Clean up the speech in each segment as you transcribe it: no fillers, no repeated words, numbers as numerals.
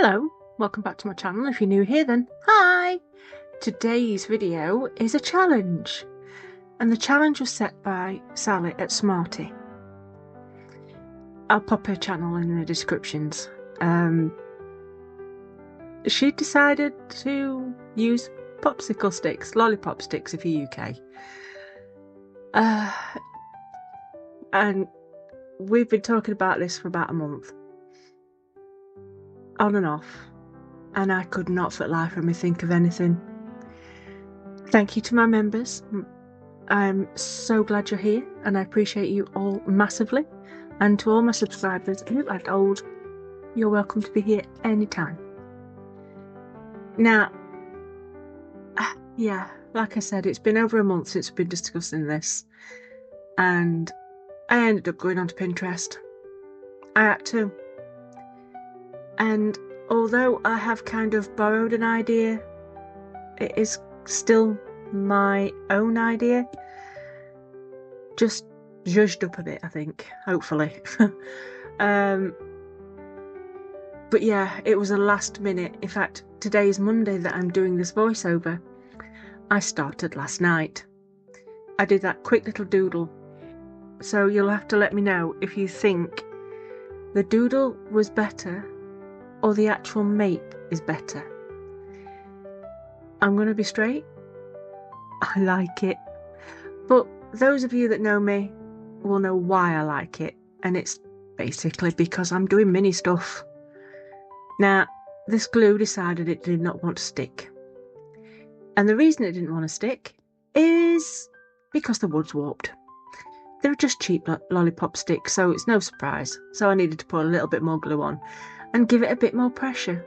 Hello, welcome back to my channel. If you're new here then, hi! Today's video is a challenge, and the challenge was set by Sally at Smarty. I'll pop her channel in the descriptions. She decided to use popsicle sticks, lollipop sticks if you're UK. And we've been talking about this for about a month. On and off, and I could not for the life of me think of anything. Thank you to my members. I'm so glad you're here, and I appreciate you all massively. And to all my subscribers who are old, you're welcome to be here anytime. Now, yeah, like I said, it's been over a month since we've been discussing this, and I ended up going onto Pinterest. I had to. And although I have kind of borrowed an idea, it is still my own idea. Just zhuzhed up a bit, I think, hopefully. But yeah, it was a last minute. In fact, today is Monday that I'm doing this voiceover. I started last night. I did that quick little doodle. So you'll have to let me know if you think the doodle was better or the actual make is better. I'm going to be straight. I like it. But those of you that know me will know why I like it. And it's basically because I'm doing mini stuff. Now, this glue decided it did not want to stick. And the reason it didn't want to stick is because the wood's warped. They're just cheap lollipop sticks, so it's no surprise. So I needed to put a little bit more glue on and give it a bit more pressure,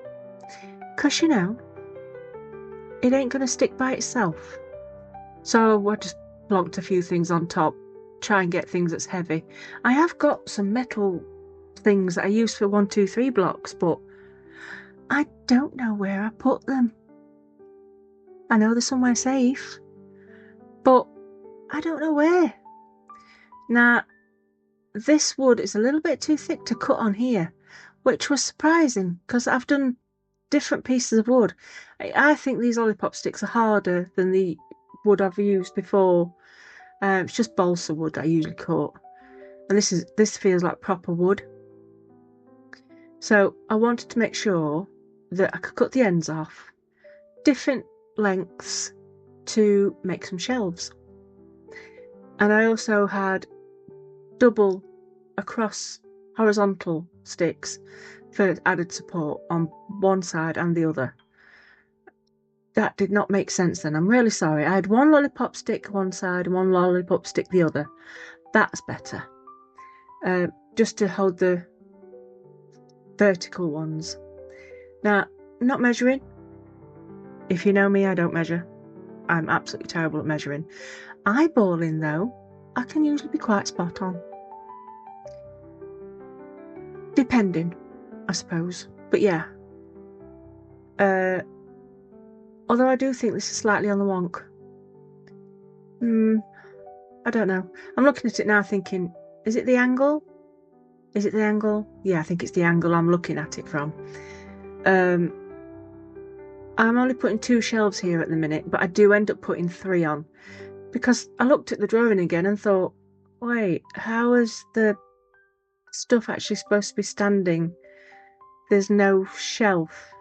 because you know it ain't going to stick by itself. So I just blonked a few things on top, try and get things that's heavy. I have got some metal things that I use for 1, 2, 3 blocks, but I don't know where I put them. I know they're somewhere safe, but I don't know where. Now, this wood is a little bit too thick to cut on here, which was surprising because I've done different pieces of wood. I think these lollipop sticks are harder than the wood I've used before. It's just balsa wood I usually cut, and this feels like proper wood. So I wanted to make sure that I could cut the ends off different lengths to make some shelves. And I also had double across horizontal sticks for added support on one side and the other. That did not make sense then. I'm really sorry. I had one lollipop stick one side and one lollipop stick the other. That's better. Just to hold the vertical ones. Now, not measuring. If you know me, I don't measure. I'm absolutely terrible at measuring. Eyeballing though, I can usually be quite spot on. Depending, I suppose. But yeah. Although I do think this is slightly on the wonk. I don't know. I'm looking at it now thinking, is it the angle? Is it the angle? Yeah, I think it's the angle I'm looking at it from. I'm only putting 2 shelves here at the minute, but I do end up putting 3 on. Because I looked at the drawing again and thought, wait, how is the stuff actually supposed to be standing? There's no shelf.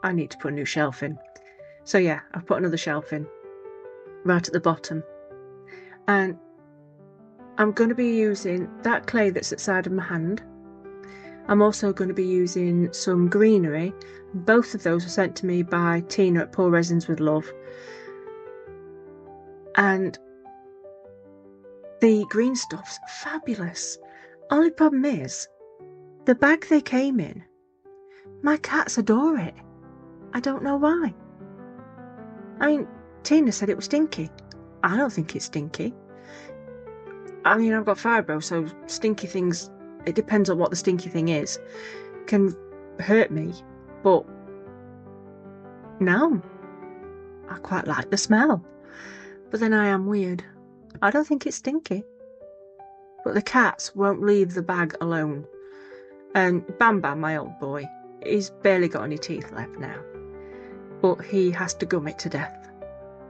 I need to put a new shelf in. So yeah, I've put another shelf in right at the bottom. And I'm going to be using that clay that's at the side of my hand. I'm also going to be using some Greenery. Both of those were sent to me by Tina at Pour Resins with Love. And the green stuff's fabulous. Only problem is, the bag they came in, my cats adore it. I don't know why. I mean, Tina said it was stinky. I don't think it's stinky. I mean, I've got fibro, so stinky things, it depends on what the stinky thing is, can hurt me. But no, I quite like the smell. But then I am weird. I don't think it's stinky. But the cats won't leave the bag alone. And Bam Bam, my old boy, he's barely got any teeth left now, but he has to gum it to death.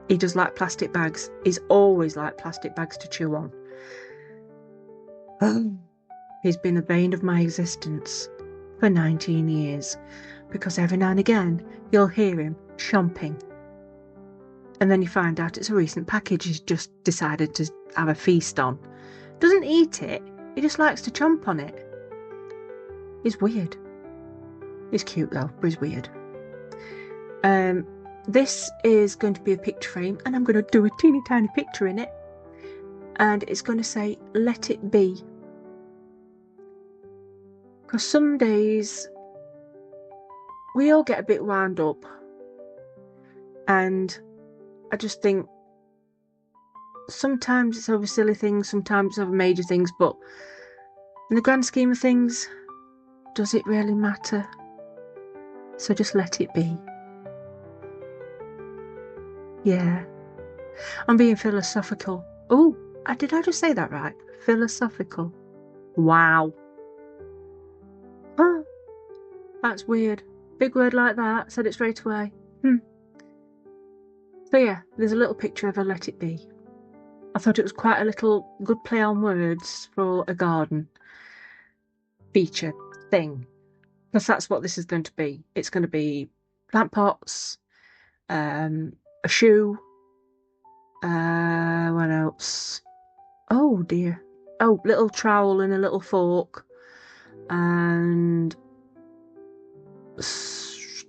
He does like plastic bags. He's always liked plastic bags to chew on. He's been the bane of my existence for 19 years, because every now and again you'll hear him chomping. And then you find out it's a recent package he's just decided to have a feast on. Doesn't eat it, he just likes to chomp on it. He's weird. He's cute though, but he's weird. This is going to be a picture frame, and I'm going to do a teeny tiny picture in it. And it's going to say, let it be. Because some days we all get a bit wound up. And I just think sometimes it's over silly things, sometimes it's over major things, but in the grand scheme of things, does it really matter? So just let it be. Yeah. I'm being philosophical. Oh, did I just say that right? Philosophical. Wow. Oh, that's weird. Big word like that. Said it straight away. So yeah, there's a little picture of a let it be. I thought it was quite a little good play on words for a garden feature thing. Because that's what this is going to be. It's going to be plant pots, a shoe, what else? Oh dear. Oh, little trowel and a little fork. And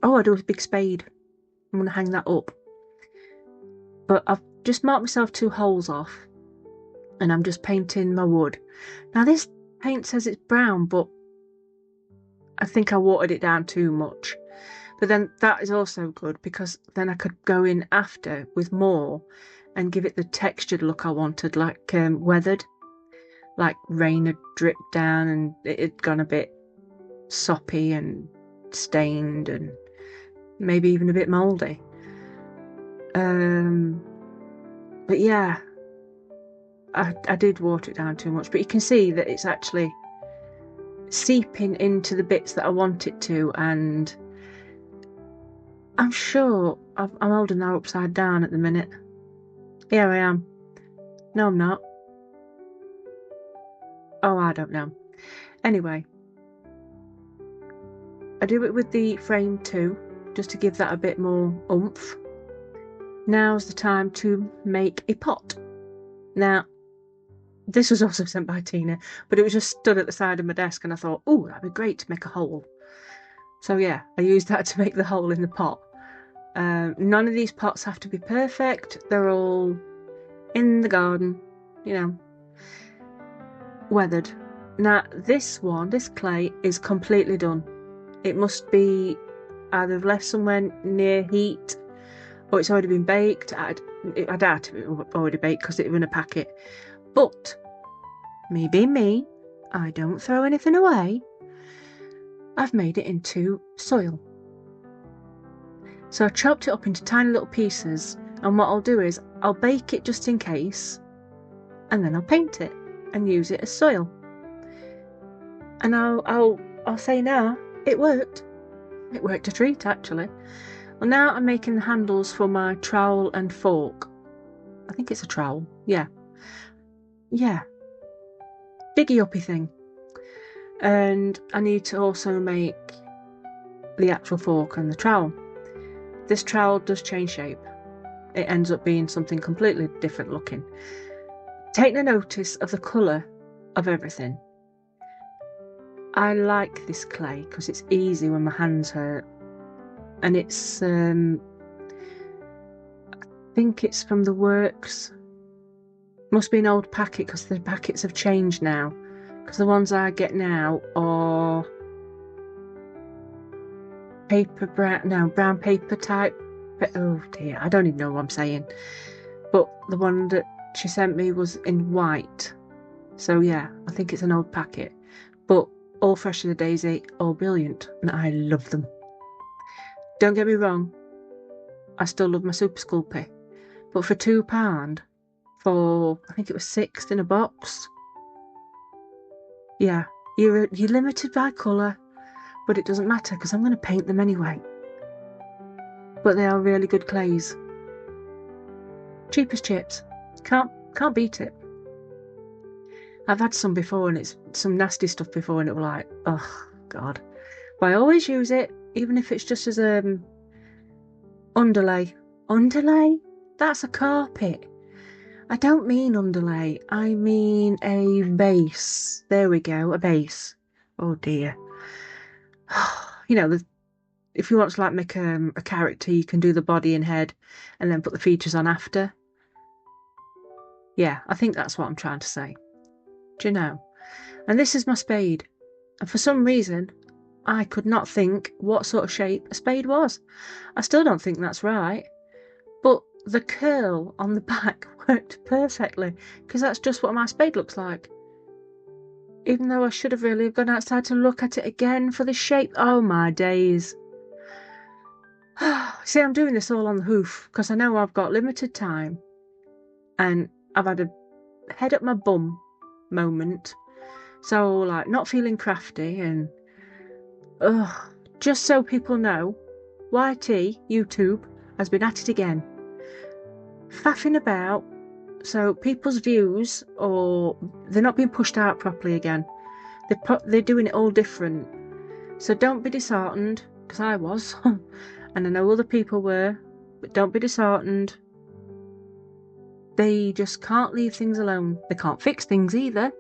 I do a big spade. I'm going to hang that up. But I've just marked myself 2 holes off, and I'm just painting my wood. Now this paint says it's brown, but I think I watered it down too much. But then that is also good, because then I could go in after with more and give it the textured look I wanted, like weathered, like rain had dripped down and it had gone a bit soppy and stained and maybe even a bit mouldy. But yeah, I did water it down too much, but you can see that it's actually seeping into the bits that I want it to, and I'm sure I'm holding that upside down at the minute. Here I am. No, I'm not. Oh, I don't know. Anyway, I do it with the frame too, just to give that a bit more oomph. Now's the time to make a pot. Now, this was also sent by Tina, but it was just stood at the side of my desk, and I thought, oh, that'd be great to make a hole. So yeah, I used that to make the hole in the pot. None of these pots have to be perfect. They're all in the garden, you know, weathered. Now, this one, this clay, is completely done. It must be either left somewhere near heat, or it's already been baked. I doubt it was already baked because it was in a packet. But, me being me, I don't throw anything away. I've made it into soil. So I chopped it up into tiny little pieces, and what I'll do is I'll bake it just in case, and then I'll paint it and use it as soil. And I'll say now, it worked. It worked a treat, actually. Well, now I'm making the handles for my trowel and fork. I think it's a trowel. Yeah. Biggy uppy thing. And I need to also make the actual fork and the trowel. This trowel does change shape. It ends up being something completely different looking. Take no notice of the colour of everything. I like this clay because it's easy when my hands hurt. And it's, I think it's from the Works. Must be an old packet because the packets have changed now. Because the ones I get now are brown paper type. Oh dear, I don't even know what I'm saying. But the one that she sent me was in white. So yeah, I think it's an old packet. But all fresh as a daisy, all brilliant, and I love them. Don't get me wrong, I still love my Super Sculpey. But for £2, for I think it was 6 in a box. Yeah, you're limited by colour, but it doesn't matter because I'm going to paint them anyway. But they are really good clays. Cheap as chips. Can't beat it. I've had some before, and it's some nasty stuff before, and it was like, oh God. But I always use it, even if it's just as underlay. Underlay? That's a carpet. I don't mean underlay. I mean a base. There we go, a base. Oh dear. You know, if you want to like make a character, you can do the body and head, and then put the features on after. Yeah, I think that's what I'm trying to say. Do you know? And this is my spade. And for some reason, I could not think what sort of shape a spade was. I still don't think that's right. But the curl on the back worked perfectly, because that's just what my spade looks like. Even though I should have really gone outside to look at it again for the shape. Oh my days. See, I'm doing this all on the hoof, because I know I've got limited time. And I've had a head up my bum moment. So, like, not feeling crafty and... just so people know, YT, YouTube, has been at it again. Faffing about, so people's views, or they're not being pushed out properly again. They're doing it all different. So don't be disheartened, because I was. And I know other people were, but don't be disheartened. They just can't leave things alone. They can't fix things either,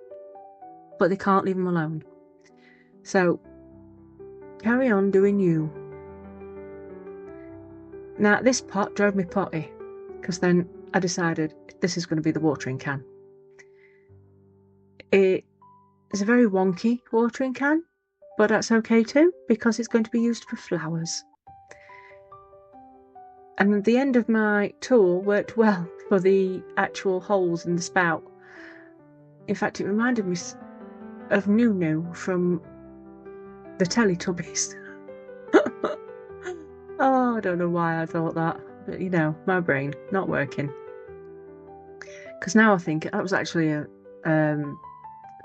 but they can't leave them alone. So, carry on doing you. Now, this pot drove me potty, because then I decided this is going to be the watering can. It is a very wonky watering can, but that's okay too, because it's going to be used for flowers. And the end of my tool worked well for the actual holes in the spout. In fact, it reminded me of Nunu from the Teletubbies. Oh, I don't know why I thought that, but you know, my brain not working. Because now I think that was actually a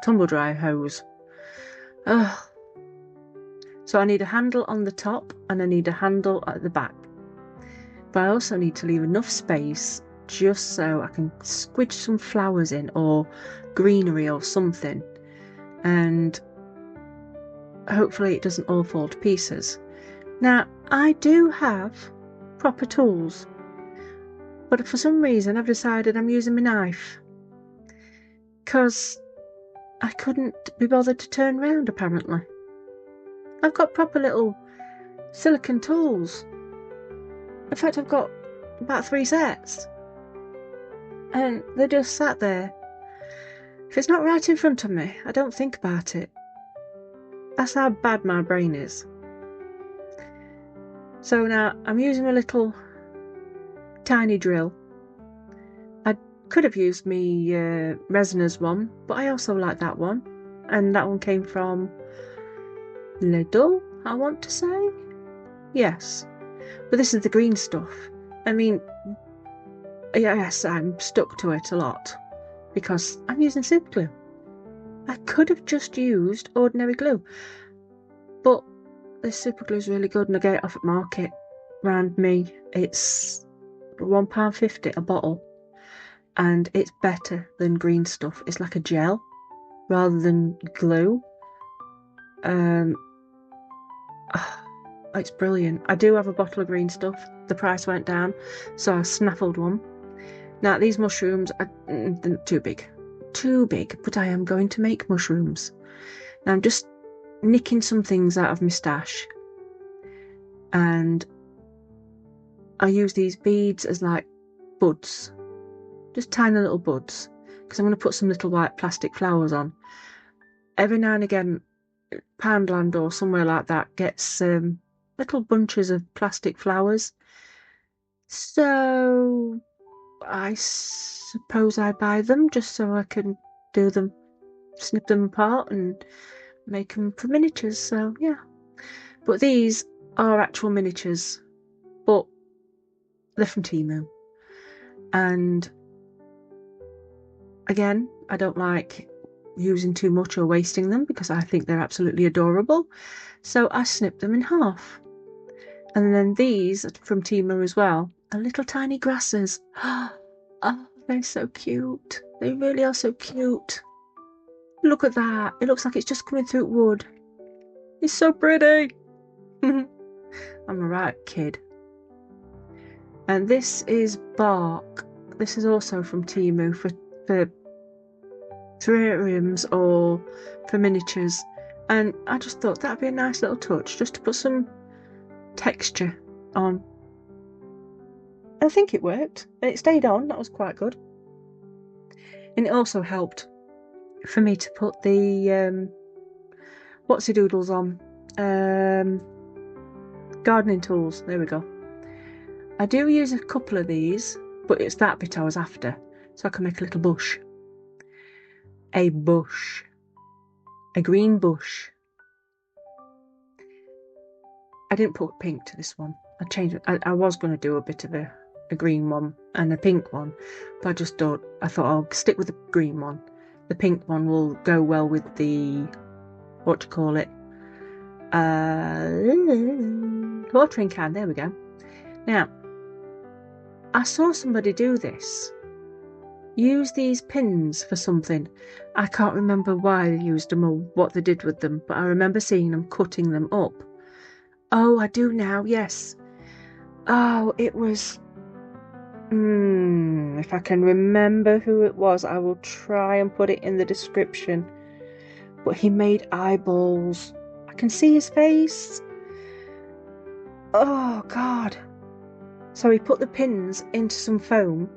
tumble dryer hose. So I need a handle on the top and I need a handle at the back. But I also need to leave enough space just so I can squidge some flowers in, or greenery or something, and hopefully it doesn't all fall to pieces. Now, I do have proper tools, but for some reason I've decided I'm using my knife, because I couldn't be bothered to turn round apparently. I've got proper little silicone tools. In fact, I've got about 3 sets. And they just sat there. If it's not right in front of me, I don't think about it. That's how bad my brain is. So now I'm using a little tiny drill. I could have used me Resin's one, but I also like that one. And that one came from Lidl, I want to say. Yes. But this is the green stuff. I mean, yes, I'm stuck to it a lot because I'm using super glue. I could have just used ordinary glue, but this super glue is really good, and I get it off at market around me. It's £1.50 a bottle, and it's better than green stuff. It's like a gel rather than glue. It's brilliant. I do have a bottle of green stuff. The price went down, so I snaffled one. Now, these mushrooms are too big, but I am going to make mushrooms. Now, I'm just nicking some things out of my stash, and I use these beads as like buds, just tiny little buds, because I'm going to put some little white plastic flowers on. Every now and again, Poundland or somewhere like that gets little bunches of plastic flowers, so I suppose I buy them just so I can do them, snip them apart and make them for miniatures. So yeah, but these are actual miniatures, but they're from Temu, and again, I don't like using too much or wasting them because I think they're absolutely adorable. So I snipped them in half. And then these from Temu as well are little tiny grasses. Oh, they're so cute. They really are so cute. Look at that. It looks like it's just coming through wood. It's so pretty. I'm a right kid. And this is bark. This is also from Temu for terrariums or for miniatures. And I just thought that'd be a nice little touch just to put some texture on. I think it worked. It stayed on. That was quite good. And it also helped for me to put the whatsy doodles on. Gardening tools. There we go. I do use a couple of these, but it's that bit I was after. So I can make a little bush. A bush. A green bush. I didn't put pink to this one. I changed it. I was going to do a bit of a green one and a pink one, but I thought I'll stick with the green one. The pink one will go well with the, what do you call it? Watering can. There we go. Now, I saw somebody do this. Use these pins for something. I can't remember why they used them or what they did with them, but I remember seeing them cutting them up. Oh, I do now, yes. Oh, it was... if I can remember who it was, I will try and put it in the description. But he made eyeballs. I can see his face. Oh, God. So he put the pins into some foam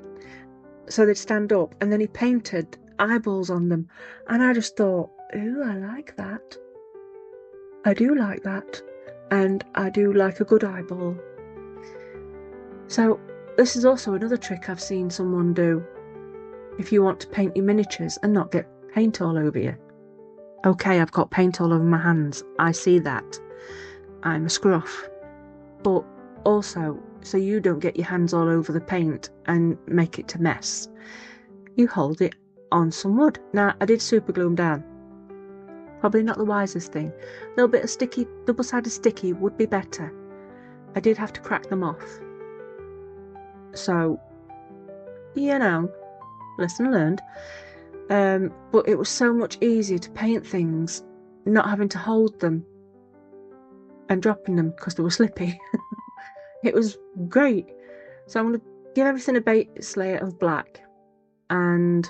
so they'd stand up, and then he painted eyeballs on them. And I just thought, ooh, I like that. I do like that. And I do like a good eyeball. So this is also another trick I've seen someone do if you want to paint your miniatures and not get paint all over you. Okay, I've got paint all over my hands. I see that. I'm a scruff. But also, so you don't get your hands all over the paint and make it a mess, you hold it on some wood. Now, I did super glue them down. Probably not the wisest thing. A little bit of sticky, double-sided sticky would be better. I did have to crack them off. So, you know, lesson learned. But it was so much easier to paint things, not having to hold them and dropping them because they were slippy. It was great. So I'm going to give everything a base layer of black and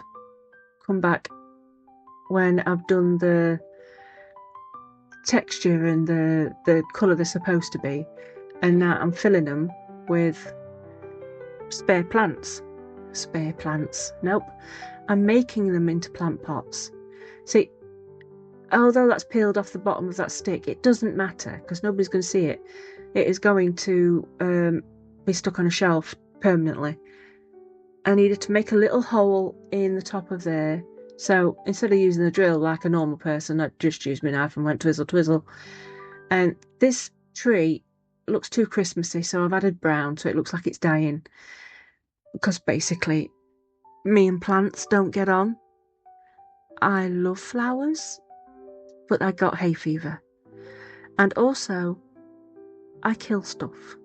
come back when I've done the texture and the colour they're supposed to be. And now I'm filling them with spare plants. Spare plants. Nope. I'm making them into plant pots. See, although that's peeled off the bottom of that stick, it doesn't matter because nobody's going to see it. It is going to be stuck on a shelf permanently. I needed to make a little hole in the top of there. So instead of using the drill like a normal person, I just used my knife and went twizzle twizzle. And this tree looks too Christmassy, so I've added brown so it looks like it's dying. Because basically, me and plants don't get on. I love flowers, but I got hay fever. And also, I kill stuff.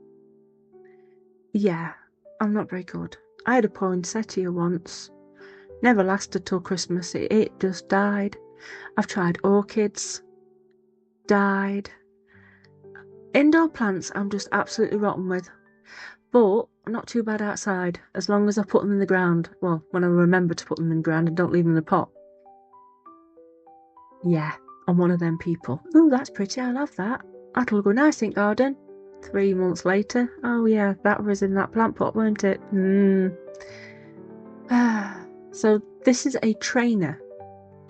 Yeah, I'm not very good. I had a poinsettia once. Never lasted till Christmas. It just died. I've tried orchids. Died. Indoor plants I'm just absolutely rotten with. But not too bad outside, as long as I put them in the ground. Well, when I remember to put them in the ground and don't leave them in the pot. Yeah, I'm one of them people. Ooh, that's pretty. I love that. That'll go nice in garden. 3 months later. Oh yeah, that was in that plant pot, weren't it? So this is a trainer.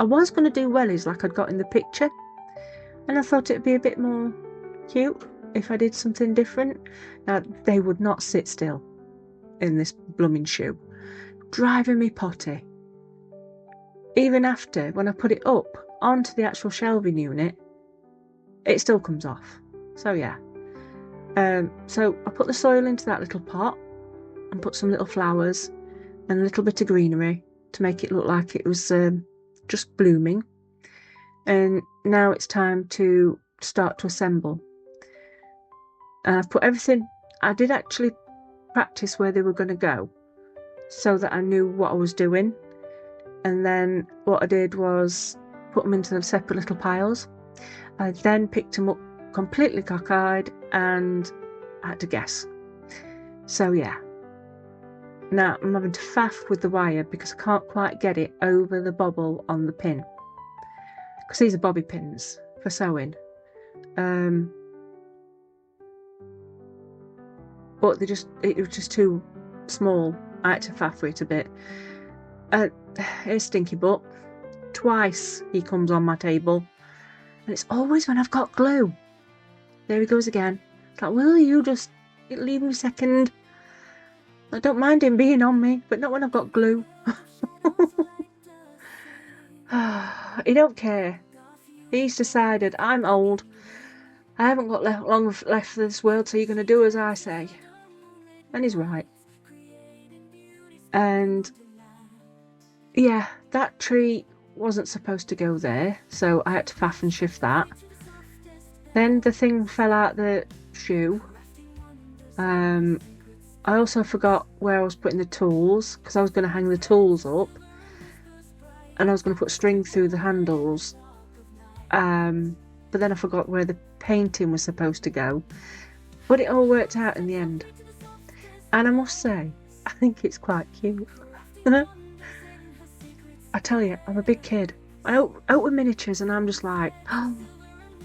I was going to do wellies like I'd got in the picture. And I thought it'd be a bit more cute if I did something different. Now, they would not sit still in this blooming shoe. Driving me potty. Even after, when I put it up onto the actual shelving unit, it still comes off. So yeah. So I put the soil into that little pot and put some little flowers and a little bit of greenery to make it look like it was just blooming. And now it's time to start to assemble. And I've put everything, I did actually practice where they were going to go so that I knew what I was doing. And then what I did was put them into separate little piles. I then picked them up completely cockeyed and I had to guess. So yeah. Now I'm having to faff with the wire because I can't quite get it over the bobble on the pin. Because these are bobby pins for sewing. But it was just too small. I had to faff it a bit. Here's Stinky Butt. Twice he comes on my table. And it's always when I've got glue. There he goes again. It's like, will you just leave me a second? I don't mind him being on me, but not when I've got glue. He don't care. He's decided I'm old. I haven't got long left for this world, so you're going to do as I say. And he's right. And yeah, that tree wasn't supposed to go there, so I had to faff and shift that. Then the thing fell out the shoe. I also forgot where I was putting the tools, because I was going to hang the tools up and I was going to put string through the handles, but then I forgot where the painting was supposed to go, but it all worked out in the end. And I must say, I think it's quite cute. I tell you, I'm a big kid. I out with miniatures and I'm just like, oh,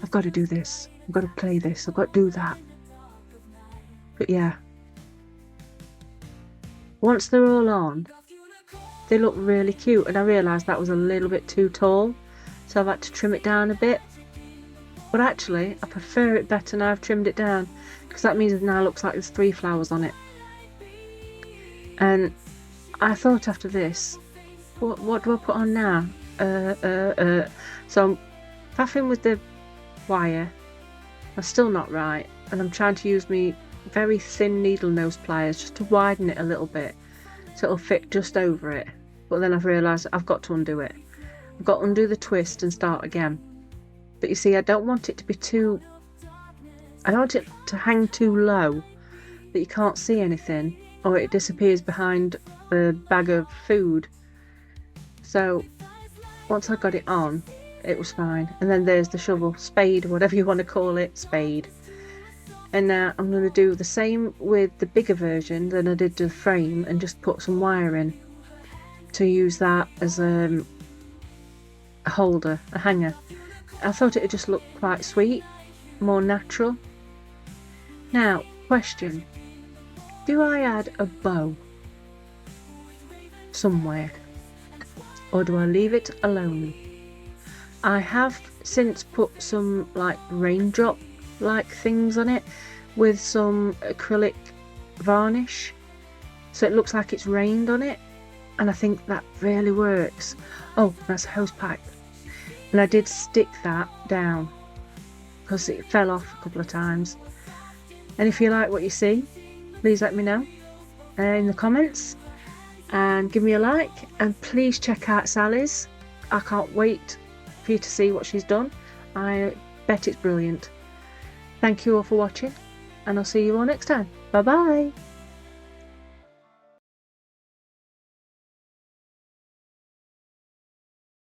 I've got to do this, I've got to play this, I've got to do that. But yeah, once they're all on, they look really cute, and I realised that was a little bit too tall, so I've had to trim it down a bit. But actually, I prefer it better now I've trimmed it down, because that means it now looks like there's 3 flowers on it. And I thought after this, what do I put on now? So I'm faffing with the wire. I'm still not right, and I'm trying to use me very thin needle nose pliers just to widen it a little bit so it'll fit just over it. But then I've realised I've got to undo it. I've got to undo the twist and start again. But you see, I don't want it to be too, I don't want it to hang too low that you can't see anything, or it disappears behind the bag of food. So once I got it on, it was fine. And then there's the shovel, spade, whatever you want to call it, spade. And now I'm going to do the same with the bigger version than I did to the frame, and just put some wire in to use that as a holder, a hanger. I thought it would just look quite sweet, more natural. Now, question, do I add a bow somewhere, or do I leave it alone? I have since put some like raindrop like things on it with some acrylic varnish, so it looks like it's rained on it, and I think that really works. Oh, that's a hose pipe, and I did stick that down because it fell off a couple of times. And if you like what you see, please let me know in the comments and give me a like, and please check out Sally's. I can't wait for you to see what she's done. I bet it's brilliant. Thank you all for watching, and I'll see you all next time. Bye bye.